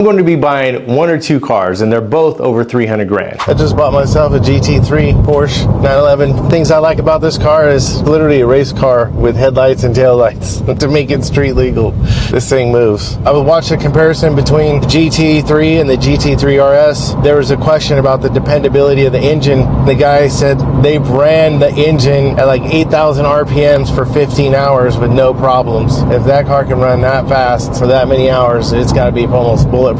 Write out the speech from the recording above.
I'm going to be buying one or two cars, and they're both over 300 grand. I just bought myself a GT3 Porsche 911. Things I like about this car is literally a race car with headlights and taillights to make it street legal. This thing moves. I was watching a comparison between the GT3 and the GT3 RS. There was a question about the dependability of the engine. The guy said they've ran the engine at like 8,000 RPMs for 15 hours with no problems. If that car can run that fast for that many hours, it's got to be almost bulletproof.